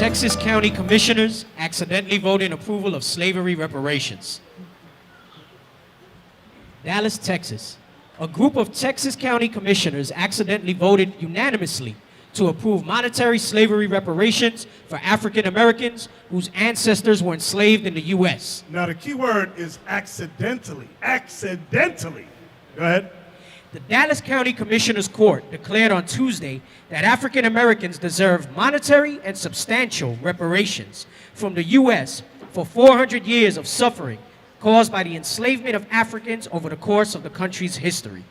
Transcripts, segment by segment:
Texas County Commissioners accidentally voted in approval of slavery reparations. Dallas, Texas. A group of Texas County Commissioners accidentally voted unanimously to approve monetary slavery reparations for African Americans whose ancestors were enslaved in the U.S. Now the key word is accidentally. Accidentally. Go ahead. The Dallas County Commissioners Court declared on Tuesday that African Americans deserve monetary and substantial reparations from the U.S. for 400 years of suffering caused by the enslavement of Africans over the course of the country's history.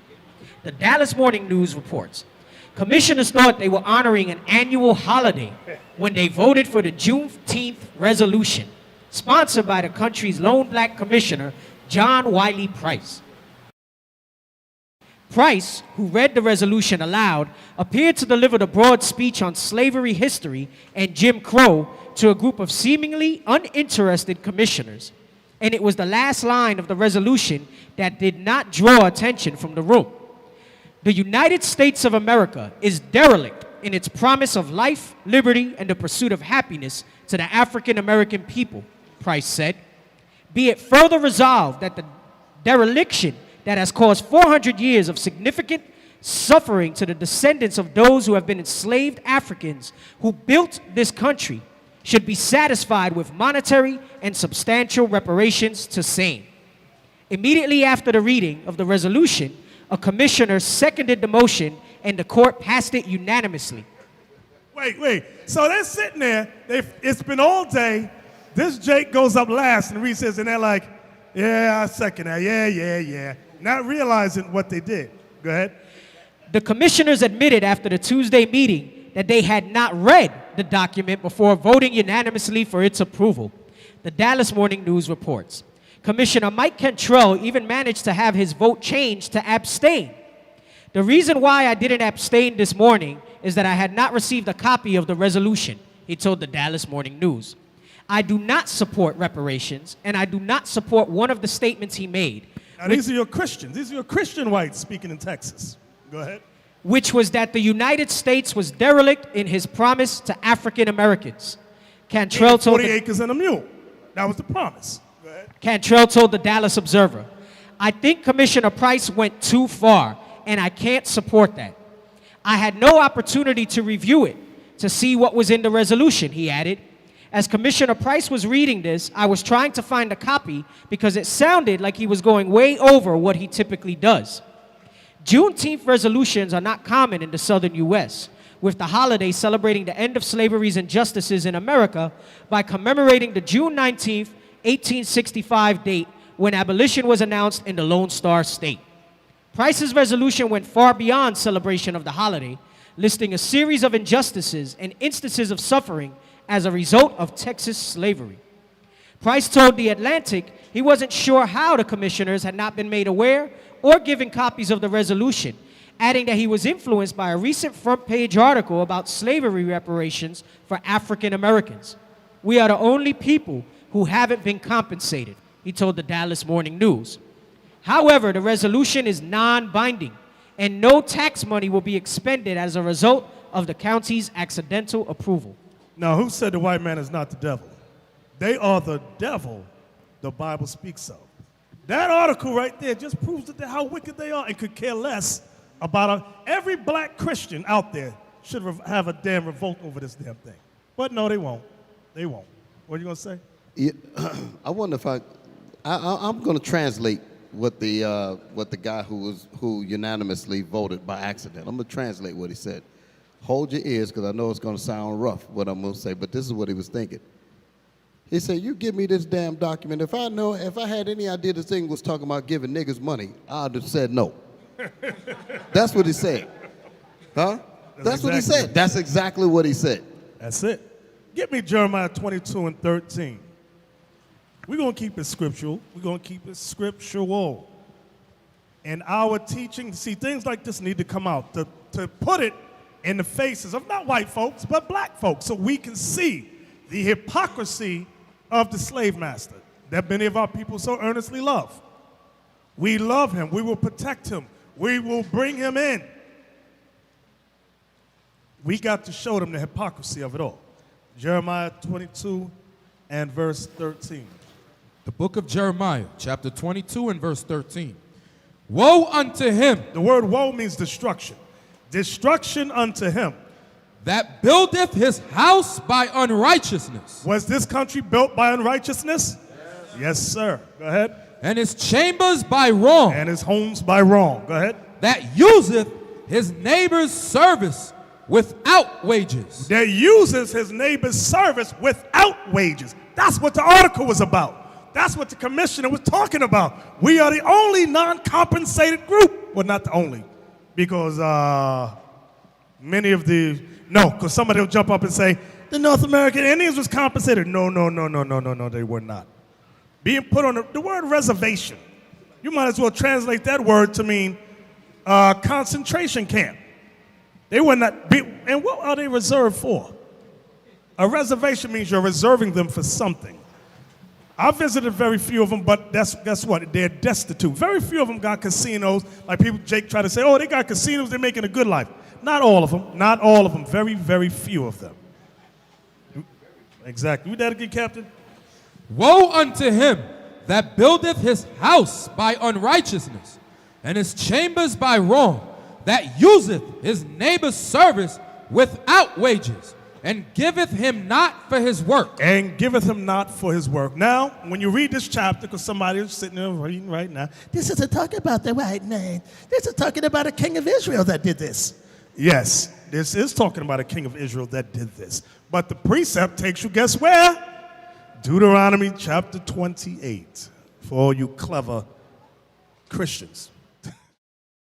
The Dallas Morning News reports, commissioners thought they were honoring an annual holiday when they voted for the Juneteenth resolution, sponsored by the country's lone black commissioner, John Wiley Price. Price, who read the resolution aloud, appeared to deliver the broad speech on slavery history and Jim Crow to a group of seemingly uninterested commissioners. And it was the last line of the resolution that did not draw attention from the room. The United States of America is derelict in its promise of life, liberty, and the pursuit of happiness to the African American people, Price said. Be it further resolved that the dereliction that has caused 400 years of significant suffering to the descendants of those who have been enslaved Africans who built this country should be satisfied with monetary and substantial reparations to same. Immediately after the reading of the resolution, a commissioner seconded the motion and the court passed it unanimously. Wait. So they're sitting there, it's been all day, this Jake goes up last and reads this and they're like, yeah, I second that, yeah. Not realizing what they did. Go ahead. The commissioners admitted after the Tuesday meeting that they had not read the document before voting unanimously for its approval. The Dallas Morning News reports, Commissioner Mike Cantrell even managed to have his vote changed to abstain. The reason why I didn't abstain this morning is that I had not received a copy of the resolution, he told the Dallas Morning News. I do not support reparations, and I do not support one of the statements he made. Now, these are your Christians. These are your Christian whites speaking in Texas. Go ahead. Which was that the United States was derelict in his promise to African Americans. Cantrell told 40 acres and a mule. That was the promise. Go ahead. Cantrell told the Dallas Observer, I think Commissioner Price went too far, and I can't support that. I had no opportunity to review it, to see what was in the resolution, he added. As Commissioner Price was reading this, I was trying to find a copy because it sounded like he was going way over what he typically does. Juneteenth resolutions are not common in the southern U.S., with the holiday celebrating the end of slavery's injustices in America by commemorating the June 19th, 1865 date when abolition was announced in the Lone Star State. Price's resolution went far beyond celebration of the holiday, listing a series of injustices and instances of suffering as a result of Texas slavery. Price told The Atlantic he wasn't sure how the commissioners had not been made aware or given copies of the resolution, adding that he was influenced by a recent front-page article about slavery reparations for African Americans. We are the only people who haven't been compensated, he told the Dallas Morning News. However, the resolution is non-binding, and no tax money will be expended as a result of the county's accidental approval. Now, who said the white man is not the devil? They are the devil the Bible speaks of. That article right there just proves how wicked they are and could care less about every black Christian out there should have a damn revolt over this damn thing. But no, they won't. They won't. What are you going to say? Yeah, I wonder if I'm going to translate what the guy who unanimously voted by accident. I'm going to translate what he said. Hold your ears, because I know it's going to sound rough, what I'm going to say, but this is what he was thinking. He said, you give me this damn document. If I had any idea this thing was talking about giving niggas money, I'd have said no. That's what he said. Huh? That's what he said. That's exactly what he said. That's it. Get me Jeremiah 22 and 13. We're going to keep it scriptural. We're going to keep it scriptural. And our teaching, see, things like this need to come out to put it in the faces of not white folks, but black folks, so we can see the hypocrisy of the slave master that many of our people so earnestly love. We love him. We will protect him. We will bring him in. We got to show them the hypocrisy of it all. Jeremiah 22 and verse 13. The book of Jeremiah, chapter 22 and verse 13. Woe unto him The word woe means destruction. Destruction unto him. that buildeth his house by unrighteousness, Was this country built by unrighteousness? Yes, sir. Go ahead. and his chambers by wrong, And his homes by wrong. Go ahead. that useth his neighbor's service without wages. That uses his neighbor's service without wages. That's what the article was about. That's what the commissioner was talking about. We are the only non-compensated group. Well, not the only, because many of the, no, because somebody will jump up and say, the North American Indians was compensated. No, they were not. Being put on the word reservation, you might as well translate that word to mean concentration camp. They were not, and what are they reserved for? A reservation means you're reserving them for something. I visited very few of them, but guess what? They're destitute. Very few of them got casinos. Like people, Jake, try to say, oh, they got casinos, they're making a good life. Not all of them. Not all of them. Very, very few of them. Exactly. You that again, Captain? Woe unto him that buildeth his house by unrighteousness, and his chambers by wrong, that useth his neighbor's service without wages, and giveth him not for his work. And giveth him not for his work. Now, when you read this chapter, because somebody is sitting there reading right now, this isn't talking about the white man. This is talking about a king of Israel that did this. Yes, this is talking about a king of Israel that did this. But the precept takes you, guess where? Deuteronomy chapter 28, for all you clever Christians.